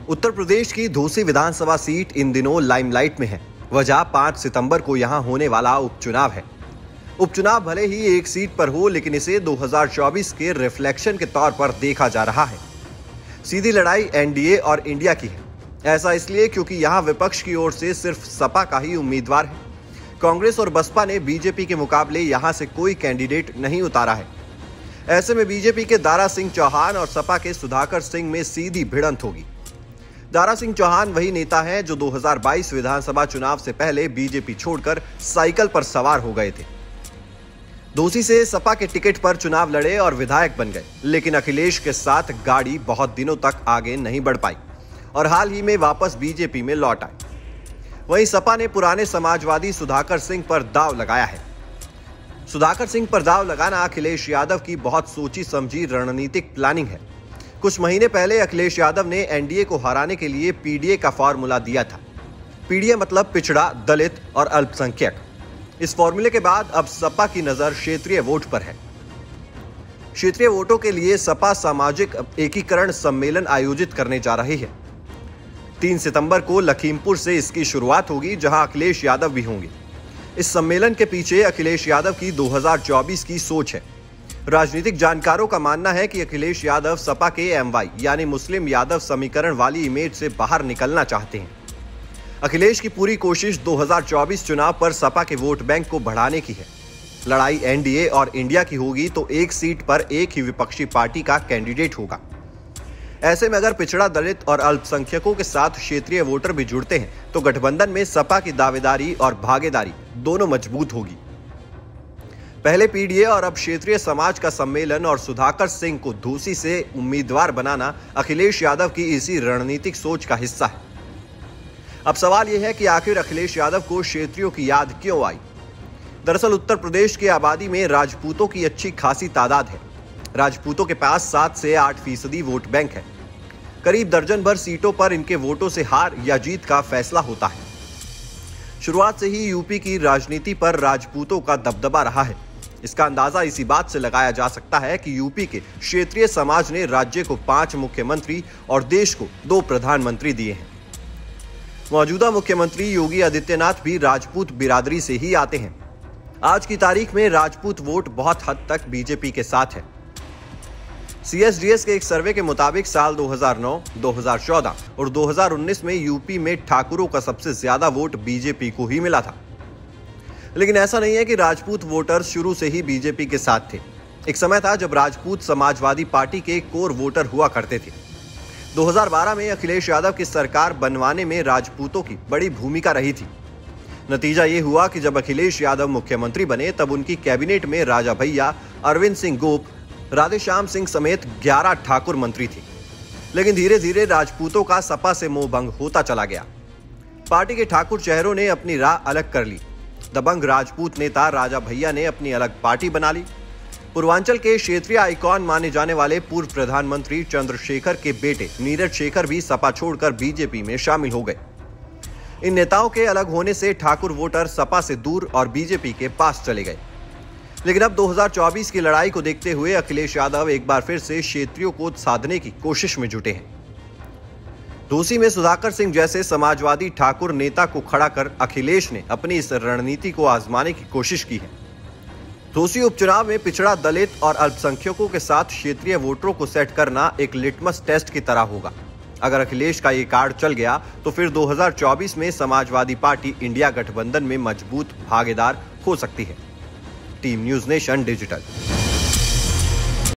उत्तर प्रदेश की धोसी विधानसभा सीट इन दिनों लाइमलाइट में है। वजह 5 सितंबर को यहां होने वाला उपचुनाव है। उपचुनाव भले ही एक सीट पर हो, लेकिन इसे 2024 के रिफ्लेक्शन के तौर पर देखा जा रहा है। सीधी लड़ाई एनडीए और इंडिया की है। ऐसा इसलिए क्योंकि यहां विपक्ष की ओर से सिर्फ सपा का ही उम्मीदवार है। कांग्रेस और बसपा ने बीजेपी के मुकाबले यहां से कोई कैंडिडेट नहीं उतारा है। ऐसे में बीजेपी के दारा सिंह चौहान और सपा के सुधाकर सिंह में सीधी भिड़ंत होगी। दारा सिंह चौहान वही नेता हैं जो 2022 विधानसभा चुनाव से पहले बीजेपी छोड़कर साइकिल पर सवार हो गए थे। दोषी से सपा के टिकट पर चुनाव लड़े और विधायक बन गए, लेकिन अखिलेश के साथ गाड़ी बहुत दिनों तक आगे नहीं बढ़ पाई और हाल ही में वापस बीजेपी में लौट आए। वहीं सपा ने पुराने समाजवादी सुधाकर सिंह पर दांव लगाया है। सुधाकर सिंह पर दांव लगाना अखिलेश यादव की बहुत सोची समझी रणनीतिक प्लानिंग है। कुछ महीने पहले अखिलेश यादव ने एनडीए को हराने के लिए पीडीए का फॉर्मूला दिया था। पीडीए मतलब पिछड़ा, दलित और अल्पसंख्यक। इस फॉर्मूले के बाद अब सपा की नजर क्षेत्रीय वोट पर है। क्षेत्रीय वोटों के लिए सपा सामाजिक एकीकरण सम्मेलन आयोजित करने जा रही है। 3 सितंबर को लखीमपुर से इसकी शुरुआत होगी, जहां अखिलेश यादव भी होंगे। इस सम्मेलन के पीछे अखिलेश यादव की 2024 की सोच है। राजनीतिक जानकारों का मानना है कि अखिलेश यादव सपा के एमवाई यानी मुस्लिम यादव समीकरण वाली इमेज से बाहर निकलना चाहते हैं। अखिलेश की पूरी कोशिश 2024 चुनाव पर सपा के वोट बैंक को बढ़ाने की है। लड़ाई एनडीए और इंडिया की होगी तो एक सीट पर एक ही विपक्षी पार्टी का कैंडिडेट होगा। ऐसे में अगर पिछड़ा, दलित और अल्पसंख्यकों के साथ क्षेत्रीय वोटर भी जुड़ते हैं तो गठबंधन में सपा की दावेदारी और भागीदारी दोनों मजबूत होगी। पहले पीडीए और अब क्षेत्रीय समाज का सम्मेलन और सुधाकर सिंह को धोसी से उम्मीदवार बनाना अखिलेश यादव की इसी रणनीतिक सोच का हिस्सा है। अब सवाल यह है कि आखिर अखिलेश यादव को क्षेत्रियों की याद क्यों आई। दरअसल उत्तर प्रदेश की आबादी में राजपूतों की अच्छी खासी तादाद है। राजपूतों के पास 7 से 8% वोट बैंक है। करीब दर्जन भर सीटों पर इनके वोटों से हार या जीत का फैसला होता है। शुरुआत से ही यूपी की राजनीति पर राजपूतों का दबदबा रहा है। इसका अंदाजा इसी बात से लगाया जा सकता है कि यूपी के क्षेत्रीय समाज ने राज्य को 5 मुख्यमंत्री और देश को 2 प्रधानमंत्री दिए हैं। मौजूदा मुख्यमंत्री योगी आदित्यनाथ भी राजपूत बिरादरी से ही आते हैं। आज की तारीख में राजपूत वोट बहुत हद तक बीजेपी के साथ है। सीएसडीएस के एक सर्वे के मुताबिक साल 2009, 2014 और 2019 में यूपी में ठाकुरों का सबसे ज्यादा वोट बीजेपी को ही मिला था। लेकिन ऐसा नहीं है कि राजपूत वोटर्स शुरू से ही बीजेपी के साथ थे। एक समय था जब राजपूत समाजवादी पार्टी के कोर वोटर हुआ करते थे। 2012 में अखिलेश यादव की सरकार बनवाने में राजपूतों की बड़ी भूमिका रही थी। नतीजा ये हुआ कि जब अखिलेश यादव मुख्यमंत्री बने तब उनकी कैबिनेट में राजा भैया, अरविंद सिंह गोप, राधेश्याम सिंह समेत 11 ठाकुर मंत्री थे। लेकिन धीरे धीरे राजपूतों का सपा से मोहभंग होता चला गया। पार्टी के ठाकुर चेहरों ने अपनी राह अलग कर ली। दबंग राजपूत नेता राजा भैया ने अपनी अलग पार्टी बना ली। पूर्वांचल के क्षेत्रीय आइकॉन माने जाने वाले पूर्व प्रधानमंत्री चंद्रशेखर के बेटे नीरज शेखर भी सपा छोड़कर बीजेपी में शामिल हो गए। इन नेताओं के अलग होने से ठाकुर वोटर सपा से दूर और बीजेपी के पास चले गए। लेकिन अब 2024 की लड़ाई को देखते हुए अखिलेश यादव एक बार फिर से क्षेत्रियों को साधने की कोशिश में जुटे हैं। धोसी में सुधाकर सिंह जैसे समाजवादी ठाकुर नेता को खड़ा कर अखिलेश ने अपनी इस रणनीति को आजमाने की कोशिश की है। धोसी उपचुनाव में पिछड़ा, दलित और अल्पसंख्यकों के साथ क्षेत्रीय वोटरों को सेट करना एक लिटमस टेस्ट की तरह होगा। अगर अखिलेश का ये कार्ड चल गया तो फिर 2024 में समाजवादी पार्टी इंडिया गठबंधन में मजबूत भागीदार हो सकती है। Team news nation digital.